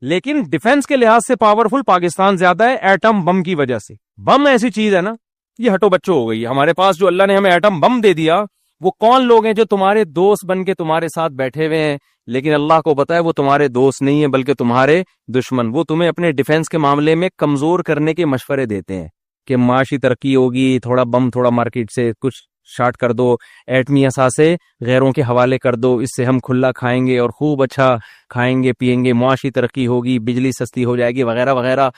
لیکن ڈیفنس کے لحاظ سے پاورفل پاکستان زیادہ ہے ایٹم بم کی وجہ سے. بم ایسی چیز ہے نا, یہ ہٹو بچوں ہو گئی ہمارے پاس. جو اللہ نے ہمیں ایٹم بم دے دیا, وہ کون لوگ ہیں جو تمہارے دوست بن کے تمہارے ساتھ بیٹھے ہوئے ہیں, لیکن اللہ کو پتا ہے وہ تمہارے دوست نہیں ہیں بلکہ تمہارے دشمن. وہ تمہیں اپنے ڈیفنس کے معاملے میں کمزور کرنے کے مشورے دیتے ہیں کہ معاشی ترقی ہوگی, تھوڑا بم تھوڑا مارکیٹ سے کچھ شارٹ کر دو, ایٹمی اثاثے غیروں کے حوالے کر دو, اس سے ہم کھلا کھائیں گے اور خوب اچھا کھائیں گے پیئیں گے, معاشی ترقی ہوگی, بجلی سستی ہو جائے گی وغیرہ وغیرہ.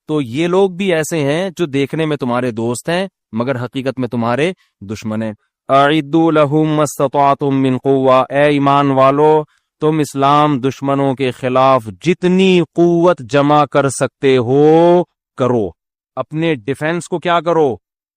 تو یہ لوگ بھی ایسے ہیں جو دیکھنے میں تمہارے دوست ہیں مگر حقیقت میں تمہارے دشمن ہیں. اعدوا لهم ما استطعتم من قوة, اے ایمان والو تم اسلام دشمنوں کے خلاف جتنی قوت جمع کر سکتے ہو کرو, اپنے ڈیفنس کو کیا کرو,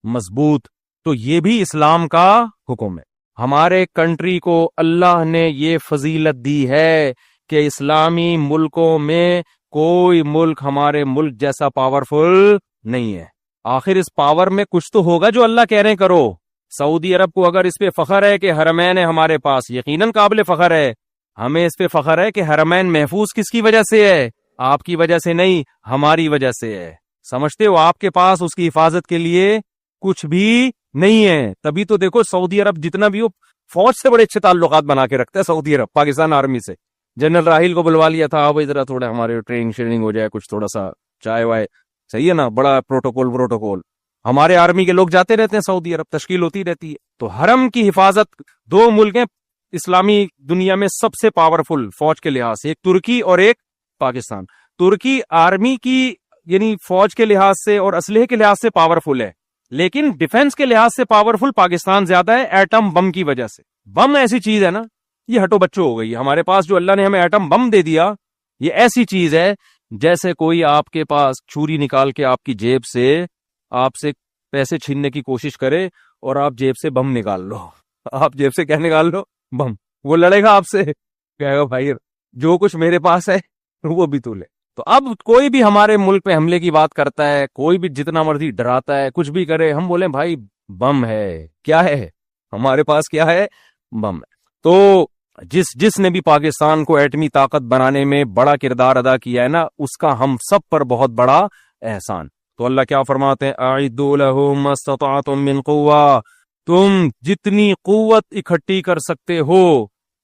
مضبوط. تو یہ بھی اسلام کا حکم ہے. ہمارے کنٹری کو اللہ نے یہ فضیلت دی ہے کہ اسلامی ملکوں میں کوئی ملک ہمارے ملک جیسا پاورفل نہیں ہے. آخر اس پاور میں کچھ تو ہوگا جو اللہ کہہ رہے ہیں کرو. سعودی عرب کو اگر اس پہ فخر ہے کہ حرمین ہے ہمارے پاس, یقیناً قابل فخر ہے. ہمیں اس پہ فخر ہے کہ حرمین محفوظ کس کی وجہ سے ہے, آپ کی وجہ سے نہیں, ہماری وجہ سے ہے. سمجھتے ہو آپ کے پاس اس کی حفاظت کے لیے کچھ بھی نہیں ہے. تبھی تو دیکھو سعودی عرب جتنا بھی ہو, فوج سے بڑے اچھے تعلقات بنا کے رکھتا ہے سعودی عرب پاکستان آرمی سے. جنرل راحیل کو بلوا لیا تھا, اب ذرا تھوڑا ہمارے ٹریننگ شیئرنگ ہو جائے, کچھ تھوڑا سا چائے وائے, صحیح ہے نا, بڑا پروٹوکول. ہمارے آرمی کے لوگ جاتے رہتے ہیں سعودی عرب, تشکیل ہوتی رہتی ہے. تو حرم کی حفاظت, دو ملک ہیں اسلامی دنیا میں سب سے پاورفل فوج کے لحاظ سے, ایک ترکی اور ایک پاکستان. ترکی آرمی کی یعنی فوج کے لحاظ سے اور اسلحے کے لحاظ سے پاورفل ہے, لیکن ڈیفنس کے لحاظ سے پاورفل پاکستان زیادہ ہے ایٹم بم کی وجہ سے. بم ایسی چیز ہے نا, یہ ہٹو بچوں ہو گئی ہمارے پاس. جو اللہ نے ہمیں ایٹم بم دے دیا, یہ ایسی چیز ہے جیسے کوئی آپ کے پاس چھری نکال کے آپ کی جیب سے آپ سے پیسے چھیننے کی کوشش کرے اور آپ جیب سے بم نکال لو. آپ جیب سے کیا نکال لو, بم. وہ لڑے گا آپ سے, کہے گا بھائی جو کچھ میرے پاس ہے وہ بھی تو لے. تو اب کوئی بھی ہمارے ملک پہ حملے کی بات کرتا ہے, کوئی بھی جتنا مرضی ڈراتا ہے, کچھ بھی کرے, ہم بولیں بھائی بم ہے. کیا ہے ہمارے پاس, کیا ہے, بم ہے. تو جس نے بھی پاکستان کو ایٹمی طاقت بنانے میں بڑا کردار ادا کیا ہے نا, اس کا ہم سب پر بہت بڑا احسان. تو اللہ کیا فرماتے ہیں, اعدوا لهم ما استطعتم من قوة, تم جتنی قوت اکٹھی کر سکتے ہو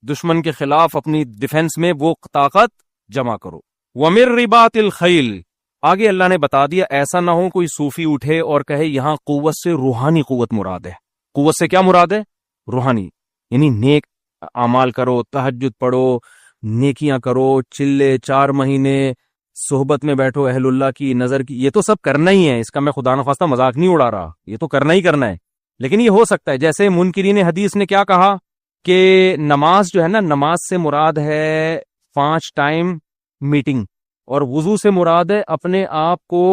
دشمن کے خلاف اپنی ڈیفنس میں وہ طاقت جمع کرو. ومن رباط الخیل, آگے اللہ نے بتا دیا ایسا نہ ہو کوئی صوفی اٹھے اور کہے یہاں قوت سے روحانی قوت مراد ہے. قوت سے کیا مراد ہے, روحانی, یعنی نیک اعمال کرو, تہجد پڑھو, نیکیاں کرو, چلے 4 مہینے صحبت میں بیٹھو اہل اللہ کی نظر کی. یہ تو سب کرنا ہی ہے, اس کا میں خدا نخواستہ مذاق نہیں اڑا رہا, یہ تو کرنا ہی کرنا ہے. لیکن یہ ہو سکتا ہے جیسے منکرین حدیث نے کیا کہا کہ نماز جو ہے نا, نماز سے مراد ہے 5 ٹائم میٹنگ, اور وضو سے مراد ہے اپنے آپ کو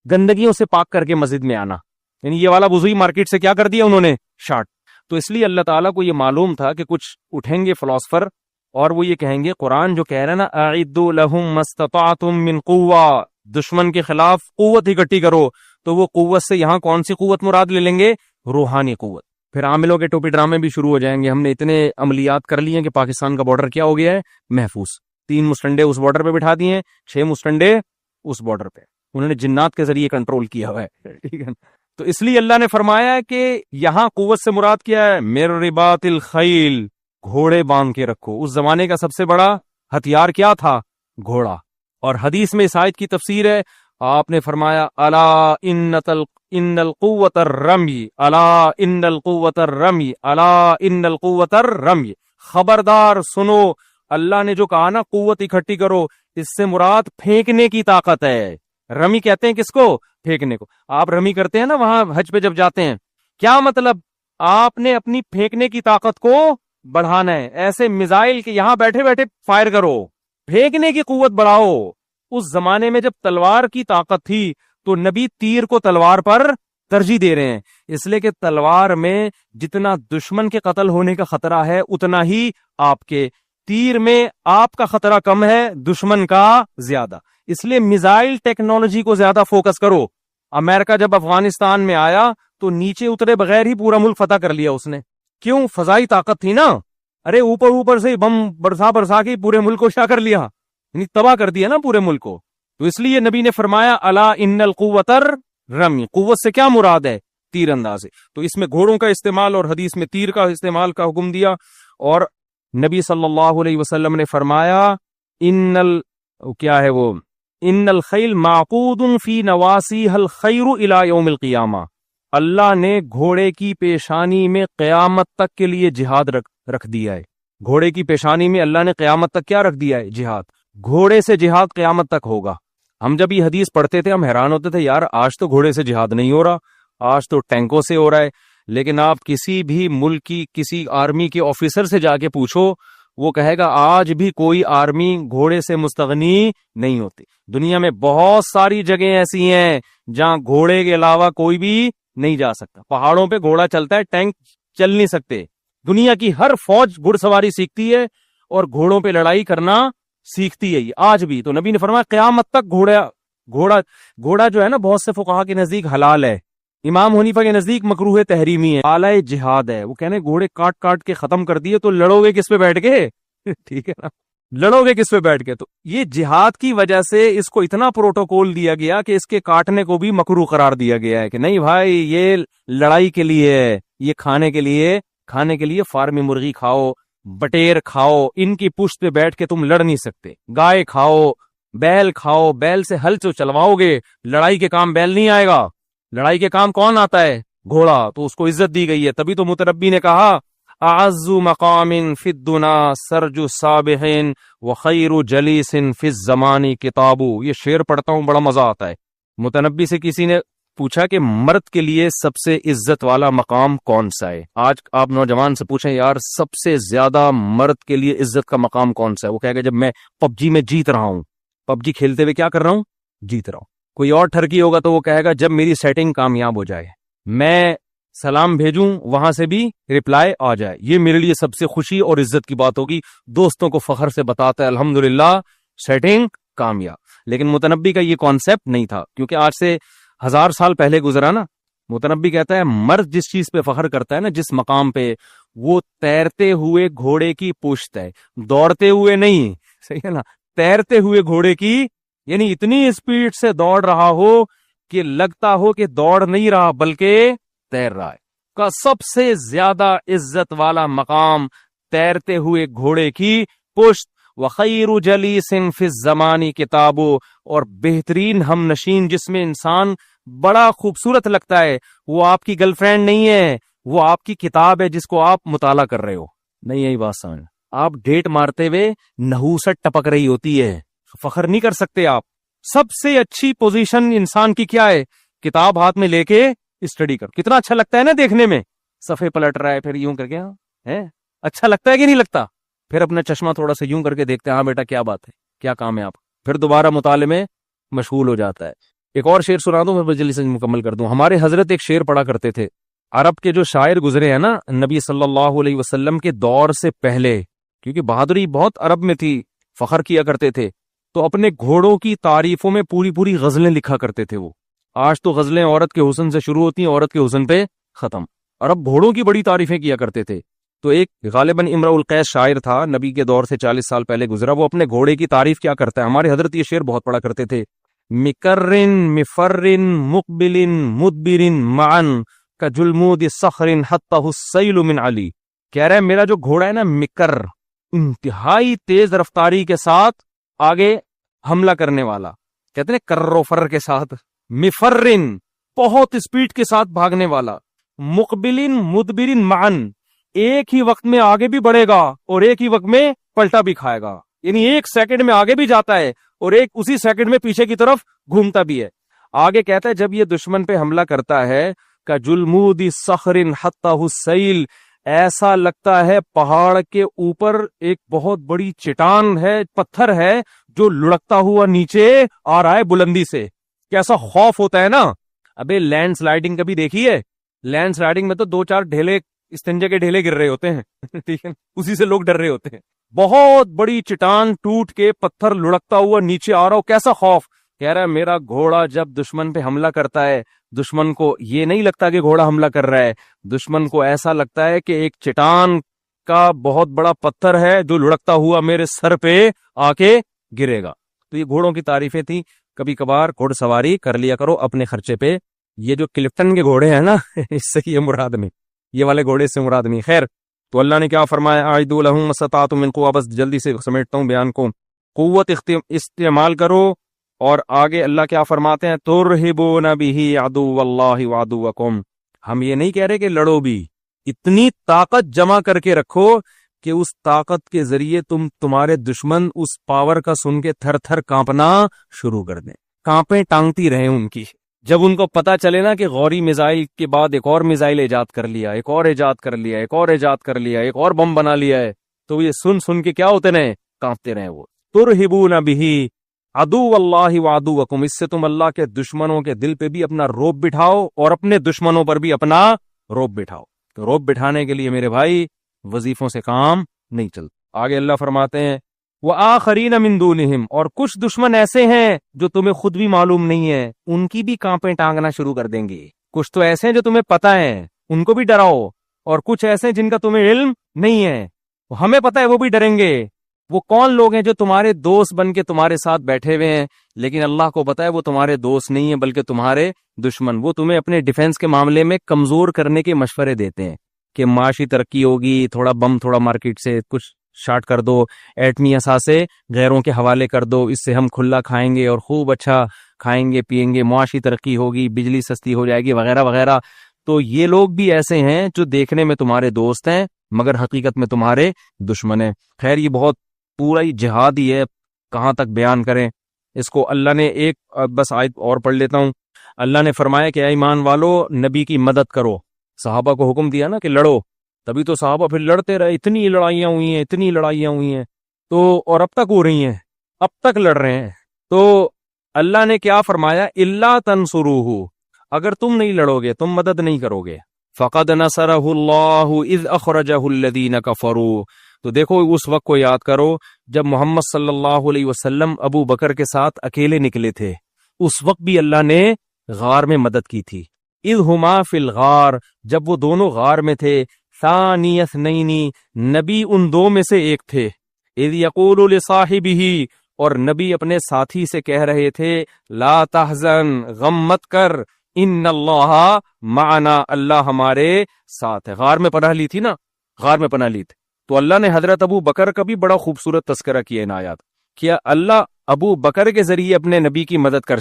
گندگیوں سے پاک کر کے مسجد میں آنا. یعنی یہ والا وضو ہی مارکیٹ سے کیا کر دیا انہوں نے, شارٹ. تو اس لیے اللہ تعالیٰ کو یہ معلوم تھا کہ کچھ اٹھیں گے فلاسفر اور وہ یہ کہیں گے, قرآن جو کہہ رہا ہے نا اعدوا لهم ما استطعتم من قوة, دشمن کے خلاف قوت اکٹھی کرو, تو وہ قوت سے یہاں کون سی قوت مراد لے لیں گے, روحانی قوت. پھر عاملوں کے ٹوپی ڈرامے بھی شروع ہو جائیں گے. ہم نے اتنے عملیات کر لی ہیں کہ پاکستان کا بارڈر کیا ہو گیا ہے, محفوظ. 3 مسٹنڈے اس بارڈر پہ بٹھا دیے ہیں, 6 مسٹنڈے اس بارڈر پہ. انہوں نے جنات کے ذریعے کنٹرول کیا ہوا ہے, ٹھیک ہے. تو اس لیے اللہ نے فرمایا ہے کہ یہاں قوت سے مراد کیا ہے, من رباط الخیل, گھوڑے باندھ کے رکھو. اس زمانے کا سب سے بڑا ہتھیار کیا تھا, گھوڑا. اور حدیث میں اس آیت کی تفسیر ہے, آپ نے فرمایا الا ان القوت الرمی, الا ان القوت الرمی, الا ان القوت الرمی. خبردار سنو, اللہ نے جو کہا نا قوت اکٹھی کرو, اس سے مراد پھینکنے کی طاقت ہے. رمی کہتے ہیں کس کو, پھینکنے کو. آپ رمی کرتے ہیں نا وہاں حج پہ جب جاتے ہیں, کیا مطلب, آپ نے اپنی پھینکنے کی طاقت کو بڑھانا ہے. ایسے میزائل کے یہاں بیٹھے بیٹھے فائر کرو, پھینکنے کی قوت بڑھاؤ. اس زمانے میں جب تلوار کی طاقت تھی تو نبی تیر کو تلوار پر ترجیح دے رہے ہیں, اس لیے کہ تلوار میں جتنا دشمن کے قتل ہونے کا خطرہ ہے اتنا ہی آپ کے, تیر میں آپ کا خطرہ کم ہے, دشمن کا زیادہ. اس لیے میزائل ٹیکنالوجی کو زیادہ فوکس کرو. امریکہ جب افغانستان میں آیا تو نیچے اترے بغیر ہی پورا ملک فتح کر لیا اس نے. کیوں, فضائی طاقت تھی نا. ارے اوپر سے بم برسا کے پورے ملک کو شاہ کر لیا. یعنی تباہ کر دیا نا پورے ملک کو. تو اس لیے نبی نے فرمایا الا ان القوتر رمی, قوت سے کیا مراد ہے؟ تیر اندازے. تو اس میں گھوڑوں کا استعمال اور حدیث میں تیر کا استعمال کا حکم دیا. اور نبی صلی اللہ علیہ وسلم نے فرمایا ان الخیل معقود فی نواسیھا الخیر الی یوم القیامہ, اللہ نے گھوڑے کی پیشانی میں قیامت تک کے لیے جہاد رکھ دیا ہے. گھوڑے کی پیشانی میں اللہ نے قیامت تک کیا رکھ دیا ہے؟ جہاد. گھوڑے سے جہاد قیامت تک ہوگا. ہم جب یہ حدیث پڑھتے تھے ہم حیران ہوتے تھے, یار آج تو گھوڑے سے جہاد نہیں ہو رہا, آج تو ٹینکوں سے ہو رہا ہے. لیکن آپ کسی بھی ملک کی کسی آرمی کے آفیسر سے جا کے پوچھو, وہ کہے گا آج بھی کوئی آرمی گھوڑے سے مستغنی نہیں ہوتی. دنیا میں بہت ساری جگہیں ایسی ہیں جہاں گھوڑے کے علاوہ کوئی بھی نہیں جا سکتا. پہاڑوں پہ گھوڑا چلتا ہے, ٹینک چل نہیں سکتے. دنیا کی ہر فوج گھڑ سواری سیکھتی ہے اور گھوڑوں پہ لڑائی کرنا سیکھتی ہے یہ آج بھی. تو نبی نے فرمایا قیامت تک گھوڑا جو ہے نا, بہت سے فقہا کے نزدیک حلال ہے, امام حنیفہ کے نزدیک مکروہ تحریمی ہے, اعلی جہاد ہے. وہ کہنے گھوڑے کاٹ کاٹ کے ختم کر دیے تو لڑو گے کس پہ بیٹھ کے؟ ٹھیک ہے نا, لڑو گے کس پہ بیٹھ کے؟ تو یہ جہاد کی وجہ سے اس کو اتنا پروٹوکول دیا گیا کہ اس کے کاٹنے کو بھی مکروہ قرار دیا گیا ہے کہ نہیں بھائی یہ لڑائی کے لیے ہے, یہ کھانے کے لیے فارمی مرغی کھاؤ, بٹیر کھاؤ, ان کی پشت پہ بیٹھ کے تم لڑ نہیں سکتے. گائے کھاؤ, بیل سے ہل چلواؤ گے, لڑائی کے کام بیل نہیں آئے گا. لڑائی کے کام کون آتا ہے؟ گھوڑا. تو اس کو عزت دی گئی ہے. تبھی تو متنبی نے کہا اعز مقام فی الدنا سرج صابح وخیر جلیس فی الزمان کتاب. یہ شعر پڑھتا ہوں بڑا مزہ آتا ہے. متنبی سے کسی نے پوچھا کہ مرد کے لیے سب سے عزت والا مقام کون سا ہے؟ آج آپ نوجوان سے پوچھیں یار سب سے زیادہ مرد کے لیے عزت کا مقام کون سا ہے, وہ کہے گا جب میں پب جی میں جیت رہا ہوں, پب جی کھیلتے ہوئے کیا کر رہا ہوں؟ جیت رہا ہوں. کوئی اور ٹھرکی ہوگا تو وہ کہے گا جب میری سیٹنگ کامیاب ہو جائے, میں سلام بھیجوں وہاں سے بھی رپلائی آ جائے, یہ میرے لیے سب سے خوشی اور عزت کی بات ہوگی. دوستوں کو فخر سے بتاتا ہے الحمدللہ سیٹنگ کامیاب. لیکن متنبی کا یہ کانسیپٹ نہیں تھا, کیونکہ آج سے 1000 سال پہلے گزرا نا. متنبی کہتا ہے مرد جس چیز پہ فخر کرتا ہے نا, جس مقام پہ, وہ تیرتے ہوئے گھوڑے کی پشت ہے, دوڑتے ہوئے نہیں. صحیح ہے نا, تیرتے ہوئے گھوڑے کی, یعنی اتنی اسپیڈ سے دوڑ رہا ہو کہ لگتا ہو کہ دوڑ نہیں رہا بلکہ تیر رہا ہے. کا سب سے زیادہ عزت والا مقام تیرتے ہوئے گھوڑے کی پشت. وخیر جلیس فی الزمان کتاب, اور بہترین ہم نشین جس میں انسان بڑا خوبصورت لگتا ہے وہ آپ کی گرل فرینڈ نہیں ہے, وہ آپ کی کتاب ہے جس کو آپ مطالعہ کر رہے ہو. نہیں یہی بات سمجھ, آپ ڈیٹ مارتے ہوئے نحوست ٹپک رہی ہوتی ہے, فخر نہیں کر سکتے آپ. سب سے اچھی پوزیشن انسان کی کیا ہے؟ کتاب ہاتھ میں لے کے اسٹڈی کر. کتنا اچھا لگتا ہے نا دیکھنے میں, صفحے پلٹ رہا ہے پھر یوں کر کے, ہے اچھا لگتا ہے کہ نہیں لگتا؟ پھر اپنا چشمہ تھوڑا سا یوں کر کے دیکھتے ہیں, ہاں بیٹا کیا بات ہے, کیا کام ہے آپ, پھر دوبارہ مطالعے میں مشغول ہو جاتا ہے. ایک اور شعر سنا دوں, میں جلدی سے مکمل کر دوں. ہمارے حضرت ایک شعر پڑھا کرتے تھے. عرب کے جو شاعر گزرے ہیں نا نبی صلی اللہ علیہ وسلم کے دور سے پہلے, کیونکہ بہادری بہت عرب میں تھی, فخر کیا کرتے تھے, تو اپنے گھوڑوں کی تعریفوں میں پوری غزلیں لکھا کرتے تھے. وہ آج تو غزلیں عورت کے حسن سے شروع ہوتی ہیں, عورت کے حسن پہ ختم. عرب گھوڑوں کی بڑی تعریفیں کیا کرتے تھے. تو ایک غالباً امرؤ القیس شاعر تھا, نبی کے دور سے 40 سال پہلے گزرا. وہ اپنے گھوڑے کی تعریف کیا کرتا ہے, ہمارے حضرت یہ شعر بہت پڑھا کرتے تھے. مکرن مفرن مقبلن مدبرن معن کجلمود صخر حتہ السیل من علی. کہہ رہا ہے میرا جو گھوڑا ہے نا مکر, انتہائی تیز رفتاری کے ساتھ آگے حملہ کرنے والا, کہتے ہیں کرر و فر کے ساتھ. مفرن بہت اسپیڈ کے ساتھ بھاگنے والا. مقبلن مدبرن معن, ایک ہی وقت میں آگے بھی بڑھے گا اور ایک ہی وقت میں پلٹا بھی کھائے گا, یعنی ایک سیکنڈ میں آگے بھی جاتا ہے اور ایک اسی سیکنڈ میں پیچھے کی طرف گھومتا بھی ہے. آگے کہتا ہے جب یہ دشمن پہ حملہ کرتا ہے کجلمود صخر حتہ السیل, ایسا لگتا ہے پہاڑ کے اوپر ایک بہت بڑی چٹان ہے, پتھر ہے جو لڑکتا ہوا نیچے آ رہا ہے بلندی سے. کیسا خوف ہوتا ہے نا. ابے لینڈ سلائیڈنگ کبھی دیکھی ہے؟ لینڈ سلائیڈنگ میں تو 2-4 ڈھیلے, استنجے کے ڈھیلے گر رہے ہوتے ہیں, ٹھیک ہے, اسی سے لوگ ڈر رہے ہوتے ہیں. بہت بڑی چٹان ٹوٹ کے پتھر لڑکتا ہوا نیچے آ رہا ہو, کیسا خوف. کہہ رہا ہے میرا گھوڑا جب دشمن پہ حملہ کرتا ہے, دشمن کو یہ نہیں لگتا کہ گھوڑا حملہ کر رہا ہے, دشمن کو ایسا لگتا ہے کہ ایک چٹان کا بہت بڑا پتھر ہے جو لڑکتا ہوا میرے سر پہ آ کے گرے گا. تو یہ گھوڑوں کی تعریفیں تھیں. کبھی کبھار گھوڑ سواری کر لیا کرو اپنے خرچے پہ. یہ جو کلفٹن کے گھوڑے ہیں نا اس سے یہ مراد نہیں, یہ والے گھوڑے سے مراد نہیں. خیر, تو اللہ نے کیا فرمایا, اعدوا لهم ما استطعتم من قوة. بس جلدی سے سمیٹتا ہوں بیان کو. قوت استعمال کرو. اور آگے اللہ کیا فرماتے ہیں, ترہبون به عدو اللہ وعدوکم. ہم یہ نہیں کہہ رہے کہ لڑو بھی, اتنی طاقت جمع کر کے رکھو کہ اس طاقت کے ذریعے تمہارے دشمن اس پاور کا سن کے تھر تھر کانپنا شروع کر دیں, کانپیں ٹانگتی رہیں ان کی. جب ان کو پتا چلے نا کہ غوری میزائل کے بعد ایک اور میزائل ایجاد کر لیا, ایک اور ایجاد کر لیا, ایک اور ایجاد کر لیا, ایک اور بم بنا لیا ہے, تو یہ سن کے کیا ہوتے رہے, کانپتے رہے. وہ ترہبون بہ عدو اللہ وعدوکم. اس سے تم اللہ کے دشمنوں کے دل پہ بھی اپنا روب بٹھاؤ اور اپنے دشمنوں پر بھی اپنا روب بٹھاؤ. تو روب بٹھانے کے لیے میرے بھائی وظیفوں سے کام نہیں چلتا. آگے اللہ فرماتے ہیں وآخرین من دونہم. اور کچھ دشمن ایسے ہیں جو تمہیں خود بھی معلوم نہیں ہے, ان کی بھی کانپیں ٹانگنا شروع کر دیں گے. کچھ تو ایسے ہیں جو تمہیں پتہ ہے, ان کو بھی ڈراؤ, اور کچھ ایسے ہیں جن کا تمہیں علم نہیں ہے, ہمیں پتہ ہے وہ بھی ڈریں گے. وہ کون لوگ ہیں جو تمہارے دوست بن کے تمہارے ساتھ بیٹھے ہوئے ہیں, لیکن اللہ کو پتہ ہے وہ تمہارے دوست نہیں ہیں بلکہ تمہارے دشمن. وہ تمہیں اپنے ڈیفنس کے معاملے میں کمزور کرنے کے مشورے دیتے ہیں کہ معاشی ترقی ہوگی, تھوڑا بم تھوڑا مارکیٹ سے کچھ شارٹ کر دو, ایٹمی اثاثے غیروں کے حوالے کر دو, اس سے ہم کھلا کھائیں گے اور خوب اچھا کھائیں گے پیئیں گے, معاشی ترقی ہوگی, بجلی سستی ہو جائے گی وغیرہ وغیرہ. تو یہ لوگ بھی ایسے ہیں جو دیکھنے میں تمہارے دوست ہیں مگر حقیقت میں تمہارے دشمن ہیں. خیر, یہ بہت پورا ہی جہاد ہی ہے, کہاں تک بیان کریں اس کو. اللہ نے ایک بس آیت اور پڑھ لیتا ہوں. اللہ نے فرمایا کہ اے ایمان والو نبی کی مدد کرو. صحابہ کو حکم دیا نا کہ لڑو, تبھی تو صحابہ پھر لڑتے رہے. اتنی لڑائیاں ہوئی ہیں تو, اور اب تک ہو رہی ہیں, اب تک لڑ رہے ہیں. تو اللہ نے کیا فرمایا, الا تنصروہ, اگر تم نہیں لڑو گے, تم مدد نہیں کرو گے, فقد نصرہ اللہ اذ اخرجہ الذین کفروا. تو دیکھو اس وقت کو یاد کرو جب محمد صلی اللہ علیہ وسلم ابو بکر کے ساتھ اکیلے نکلے تھے, اس وقت بھی اللہ نے غار میں مدد کی تھی. اذ ہما فی الغار, جب وہ دونوں غار میں تھے. ثانی اثنین, نبی ان دو میں سے ایک تھے. اذ یقول لصاحبہ, اور نبی اپنے ساتھی سے کہہ رہے تھے لا تحزن, غم مت کر, ان اللہ معنا, اللہ ہمارے ساتھ ہے. غار میں پناہ لی تھی نا, غار میں پناہ لی تھی. تو اللہ نے حضرت ابو بکر کا بھی بڑا خوبصورت تذکرہ کیا ان آیات. کیا اللہ ابو بکر کے ذریعے اپنے نبی کی مدد کر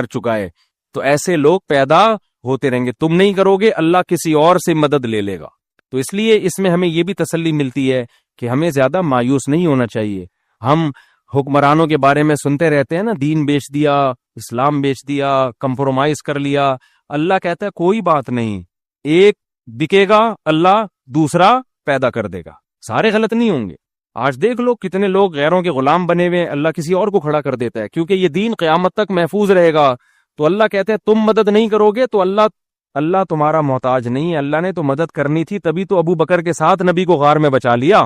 چکا ہے. تو ایسے لوگ پیدا ہوتے رہیں گے. تم نہیں کرو گے, اللہ کسی اور سے مدد لے لے گا. تو اس لیے اس میں ہمیں یہ بھی تسلی ملتی ہے کہ ہمیں زیادہ مایوس نہیں ہونا چاہیے. ہم حکمرانوں کے بارے میں سنتے رہتے ہیں نا, دین بیچ دیا, اسلام بیچ دیا, کمپرومائز کر لیا. اللہ کہتا ہے کوئی بات نہیں, ایک بکے گا اللہ دوسرا پیدا کر دے گا. سارے غلط نہیں ہوں گے. آج دیکھ لو کتنے لوگ غیروں کے غلام بنے ہوئے ہیں, اللہ کسی اور کو کھڑا کر دیتا ہے کیونکہ یہ دین قیامت تک محفوظ رہے گا. تو اللہ کہتے ہیں تم مدد نہیں کرو گے تو اللہ تمہارا محتاج نہیں ہے. اللہ نے تو مدد کرنی تھی, تبھی تو ابو بکر کے ساتھ نبی کو غار میں بچا لیا,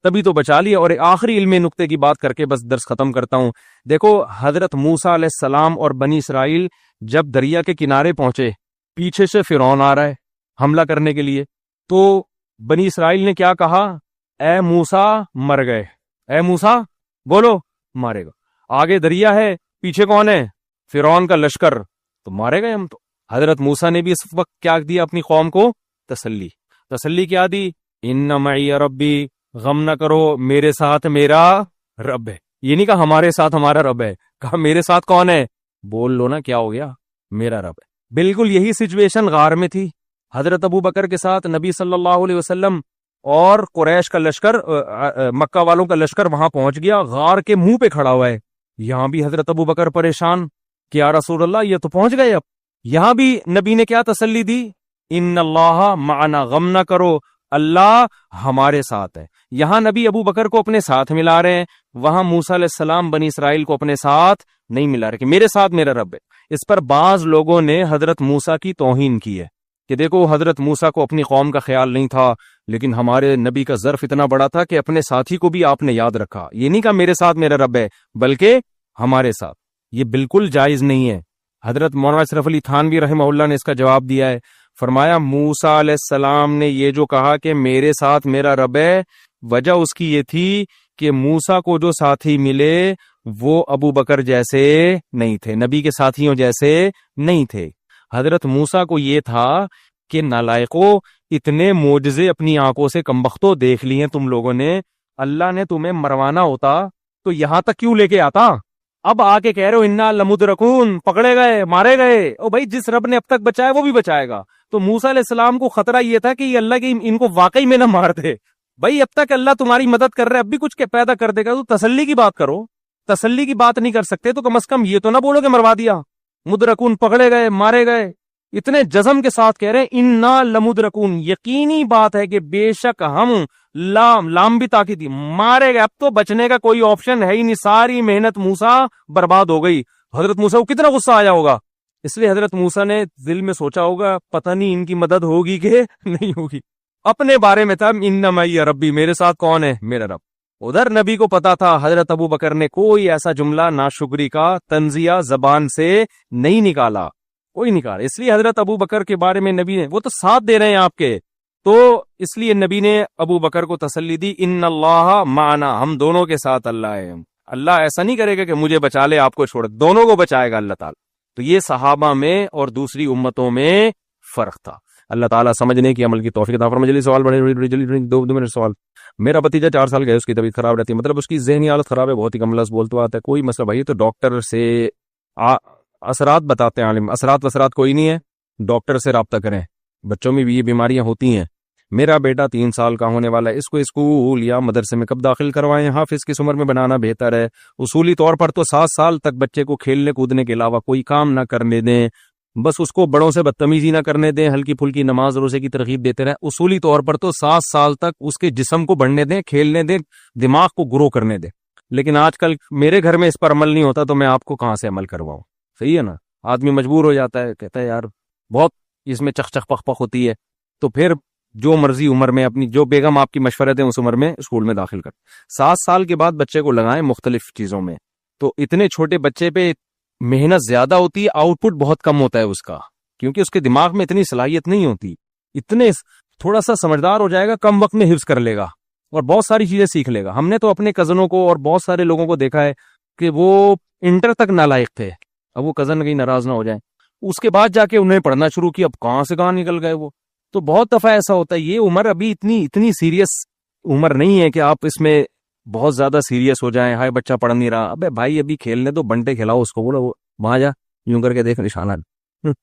تبھی تو بچا لیا. اور آخری علمی نقطے کی بات کر کے بس درس ختم کرتا ہوں. دیکھو حضرت موسیٰ علیہ السلام اور بنی اسرائیل جب دریا کے کنارے پہنچے, پیچھے سے فرعون آ رہا ہے حملہ کرنے کے لیے. تو بنی اسرائیل نے کیا کہا, اے موسیٰ مر گئے, اے موسیٰ بولو مارے گا. آگے دریا ہے, پیچھے کون ہے, فرعون کا لشکر, تو مارے گئے ہم. تو حضرت موسیٰ نے بھی اس وقت کیا دیا اپنی قوم کو, تسلی کیا دی, ان معی ربی, غم نہ کرو میرے ساتھ میرا رب ہے. یہ نہیں کہا ہمارے ساتھ ہمارا رب ہے, کہا میرے ساتھ کون ہے, بول لو نا کیا ہو گیا, میرا رب ہے. بالکل یہی سچویشن غار میں تھی. حضرت ابو بکر کے ساتھ نبی صلی اللہ علیہ وسلم اور قریش کا لشکر, مکہ والوں کا لشکر وہاں پہنچ گیا, غار کے منہ پہ کھڑا ہوا ہے. یہاں بھی حضرت ابو بکر پریشان کہ یا رسول اللہ یہ تو پہنچ گئے. اب یہاں بھی نبی نے کیا تسلی دی, ان اللہ معنا, غم نہ کرو اللہ ہمارے ساتھ ہے. یہاں نبی ابو بکر کو اپنے ساتھ ملا رہے ہیں, وہاں موسیٰ علیہ السلام بنی اسرائیل کو اپنے ساتھ نہیں ملا رہے کہ میرے ساتھ میرا رب ہے. اس پر بعض لوگوں نے حضرت موسیٰ کی توہین کی ہے کہ دیکھو حضرت موسیٰ کو اپنی قوم کا خیال نہیں تھا, لیکن ہمارے نبی کا ظرف اتنا بڑا تھا کہ اپنے ساتھی کو بھی آپ نے یاد رکھا. یہ نہیں کہا میرے ساتھ میرا رب ہے, بلکہ ہمارے ساتھ. یہ بالکل جائز نہیں ہے. حضرت مولانا اشرف علی تھانوی رحمہ اللہ نے اس کا جواب دیا ہے, فرمایا موسیٰ علیہ السلام نے یہ جو کہا کہ میرے ساتھ میرا رب ہے, وجہ اس کی یہ تھی کہ موسیٰ کو جو ساتھی ملے وہ ابو بکر جیسے نہیں تھے، نبی کے ساتھیوں جیسے نہیں تھے۔ حضرت موسیٰ کو یہ تھا کہ نالائقو، اتنے معجزے اپنی آنکھوں سے کمبختوں دیکھ لیے تم لوگوں نے، اللہ نے تمہیں مروانا ہوتا تو یہاں تک کیوں لے کے آتا؟ اب آ کے کہہ رہے ہو انا لمدرکون، پکڑے گئے، مارے گئے۔ او بھائی، جس رب نے اب تک بچایا وہ بھی بچائے گا۔ تو موسیٰ علیہ السلام کو خطرہ یہ تھا کہ یہ اللہ کی ان کو واقعی میں نہ مار دے۔ بھائی اب تک اللہ تمہاری مدد کر رہا ہے، اب بھی کچھ پیدا کر دے گا، تو تسلی کی بات کرو۔ تسلی کی بات نہیں کر سکتے تو کم از کم یہ تو نہ بولو کہ مروا دیا۔ مدرکون، پکڑے گئے، مارے گئے، اتنے جزم کے ساتھ کہہ رہے ہیں انا لمدرکون، یقینی بات ہے کہ بے شک ہم، لام بھی تاکید، مارے گئے، اب تو بچنے کا کوئی آپشن ہے ہی نہیں، ساری محنت موسیٰ برباد ہو گئی۔ حضرت موسیٰ کو کتنا غصہ آیا ہوگا، اس لیے حضرت موسیٰ نے دل میں سوچا ہوگا پتہ نہیں ان کی مدد ہوگی کہ نہیں ہوگی۔ اپنے بارے میں تھا ان معی ربی، میرے ساتھ کون ہے؟ میرا رب۔ ادھر نبی کو پتا تھا حضرت ابو بکر نے کوئی ایسا جملہ ناشکری کا تنزیہ زبان سے نہیں نکالا، کوئی نکالا، اس لیے حضرت ابو بکر کے بارے میں نبی نے، وہ تو ساتھ دے رہے ہیں آپ کے، تو اس لیے نبی نے ابو بکر کو تسلی دی، ان اللہ معنا، ہم دونوں کے ساتھ اللہ ہے۔ اللہ ایسا نہیں کرے گا کہ مجھے بچا لے آپ کو چھوڑ، دونوں کو بچائے گا اللہ تعالیٰ۔ تو یہ صحابہ میں اور دوسری امتوں میں فرق تھا۔ اللہ تعالیٰ سمجھنے کی عمل کی توفیق عطا فرمائے۔ جلدی سوال بڑے جلدی دو منٹ سوال۔ میرا بھتیجا 4 سال کا ہے، اس کی طبیعت خراب رہتی ہے، مطلب اس کی ذہنی حالت خراب ہے، بہت ہی کم لفظ بولتا آتا ہے، کوئی مسئلہ بھائی تو ڈاکٹر سے اثرات بتاتے ہیں عالم، اثرات کوئی نہیں ہے، ڈاکٹر سے رابطہ کریں، بچوں میں بھی یہ بیماریاں ہوتی ہیں۔ میرا بیٹا 3 سال کا ہونے والا ہے، اس کو اسکول یا مدرسے میں کب داخل کروائیں؟ حافظ کس عمر میں بنانا بہتر ہے؟ اصولی طور پر تو 7 سال تک بچے کو کھیلنے کودنے کے علاوہ کوئی کام نہ کرنے دیں، بس اس کو بڑوں سے بدتمیزی نہ کرنے دیں، ہلکی پھلکی نماز روزے کی ترغیب دیتے رہیں۔ اصولی طور پر تو 7 سال تک اس کے جسم کو بڑھنے دیں، کھیلنے دیں، دماغ کو گرو کرنے دیں، لیکن آج کل میرے گھر میں اس پر عمل نہیں ہوتا تو میں آپ کو کہاں سے عمل کرواؤں؟ صحیح ہے نا؟ آدمی مجبور ہو جاتا ہے، کہتا ہے یار بہت اس میں چخ پخ پخ ہوتی ہے، تو پھر جو مرضی عمر میں اپنی جو بیگم آپ کی مشورت ہے اس عمر میں اسکول میں داخل کر۔ 7 سال کے بعد بچے کو لگائیں مختلف چیزوں میں، تو اتنے چھوٹے بچے پہ محنت زیادہ ہوتی ہے، آؤٹ پٹ بہت کم ہوتا ہے اس کا، کیونکہ اس کے دماغ میں اتنی صلاحیت نہیں ہوتی، اتنے تھوڑا سا سمجھدار ہو جائے گا، کم وقت میں حفظ کر لے گا اور بہت ساری چیزیں سیکھ لے گا۔ ہم نے تو اپنے کزنوں کو اور بہت سارے لوگوں کو دیکھا ہے کہ وہ انٹر تک نالائق تھے، اب وہ کزن کہیں ناراض نہ ہو جائیں، اس کے بعد جا کے انہیں پڑھنا شروع کیا، اب کہاں سے کہاں نکل گئے وہ۔ تو بہت دفعہ ایسا ہوتا ہے، یہ عمر ابھی اتنی سیریس عمر نہیں ہے کہ آپ اس میں بہت زیادہ سیریس ہو جائیں، ہائے بچہ پڑھ نہیں رہا، ابے بھائی ابھی کھیلنے تو، بنٹے کھلاؤ اس کو، بولو وہاں جا یوں کر کے دیکھ نشانہ،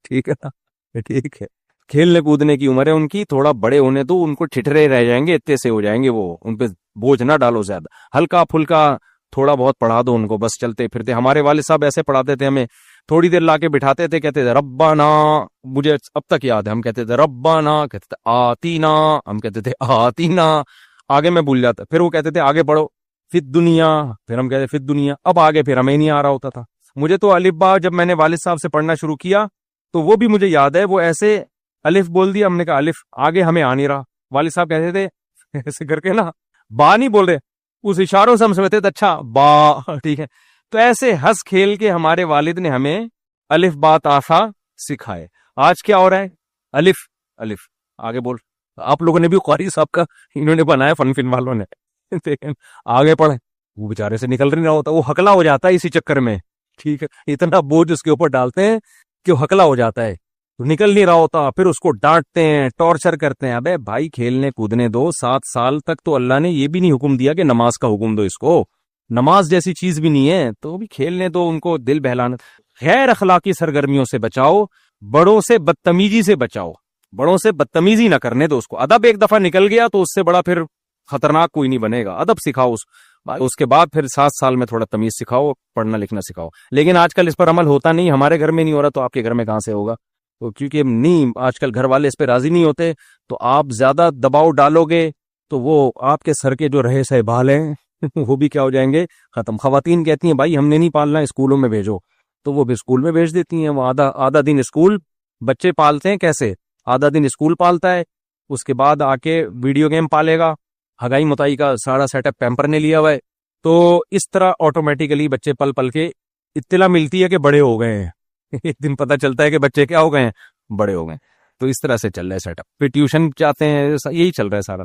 ٹھیک ہے نا؟ ٹھیک ہے، کھیلنے کودنے کی عمر ہے ان کی، تھوڑا بڑے ہونے تو ان کو ٹھٹرے رہ جائیں گے، اتنے سے ہو جائیں گے وہ، ان پہ بوجھ نہ ڈالو زیادہ، ہلکا پھلکا تھوڑا بہت پڑھا دو ان کو، بس چلتے پھرتے۔ ہمارے والد صاحب ایسے پڑھاتے تھے، ہمیں تھوڑی دیر لا کے بٹھاتے تھے، کہتے تھے ربنا، مجھے اب تک یاد ہے، ہم کہتے تھے ربنا، کہتے تھے آتینا، ہم کہتے تھے آتینا، آگے میں بھول جاتا، پھر وہ کہتے تھے آگے پڑھو، فی دنیا، پھر ہم کہتے فی دنیا، اب آگے پھر ہمیں نہیں آ رہا ہوتا تھا۔ مجھے تو الف با جب میں نے والد صاحب سے پڑھنا شروع کیا تو وہ بھی مجھے یاد ہے، وہ ایسے الف بول دیا، ہم نے کہا الف، آگے ہمیں آ نہیں رہا، والد صاحب کہتے تھے ایسے کر کے نا، با نہیں بول رہے، اس اشاروں سے ہم سمجھتے تھے اچھا با، ٹھیک ہے۔ تو ایسے ہنس کھیل کے ہمارے والد نے ہمیں الف با تاسا سکھائے۔ آج کیا ہو رہا ہے؟ الف الف آگے بول، آپ لوگوں نے بھی قاری صاحب کا انہوں نے بنایا، فن والوں نے، دیکھیں آگے پڑھیں، وہ بیچارے سے نکل نہیں رہا ہوتا، وہ ہکلا ہو جاتا ہے اسی چکر میں، ٹھیک ہے، اتنا بوجھ اس کے اوپر ڈالتے ہیں کہ وہ ہکلا ہو جاتا ہے، تو نکل نہیں رہا ہوتا، پھر اس کو ڈانٹتے ہیں، ٹارچر کرتے ہیں۔ ابے بھائی کھیلنے کودنے دو، 7 سال تک تو اللہ نے یہ بھی نہیں حکم دیا کہ نماز کا حکم دو اس کو، نماز جیسی چیز بھی نہیں ہے، تو بھی کھیلنے دو ان کو، دل بہلانا۔ غیر اخلاقی سرگرمیوں سے بچاؤ، بڑوں سے بدتمیزی سے بچاؤ، بڑوں سے بدتمیزی نہ کرنے دو اس کو۔ ادب ایک دفعہ نکل گیا تو اس سے بڑا پھر خطرناک کوئی نہیں بنے گا، ادب سکھاؤ اس کے بعد پھر 7 سال میں تھوڑا تمیز سکھاؤ، پڑھنا لکھنا سکھاؤ۔ لیکن آج کل اس پر عمل ہوتا نہیں، ہمارے گھر میں نہیں ہو رہا تو آپ کے گھر میں کہاں سے ہوگا؟ تو کیونکہ نہیں، آج کل گھر والے اس پہ راضی نہیں ہوتے، تو آپ زیادہ دباؤ ڈالو گے تو وہ آپ کے سر کے جو رہے سہ بال ہیں وہ بھی کیا ہو جائیں گے؟ ختم۔ خواتین کہتی ہیں بھائی ہم نے نہیں پالنا، اسکولوں میں بھیجو، تو وہ بھی اسکول میں بھیج دیتی ہیں، وہ آدھا دن اسکول بچے پالتے ہیں، کیسے آدھا دن اسکول پالتا ہے، اس کے بعد آ کے ویڈیو گیم پالے گا، ہگائی متائی کا سارا سیٹ اپ پیمپر نے لیا ہوا ہے، تو اس طرح آٹومیٹیکلی بچے پل پل کے اطلاع ملتی ہے کہ بڑے ہو گئے ہیں، ایک دن پتہ چلتا ہے کہ بچے کیا ہو گئے ہیں؟ بڑے ہو گئے۔ تو اس طرح سے چل رہا ہے سیٹ اپ، پھر ٹیوشن جاتے ہیں، یہی چل رہا ہے سارا۔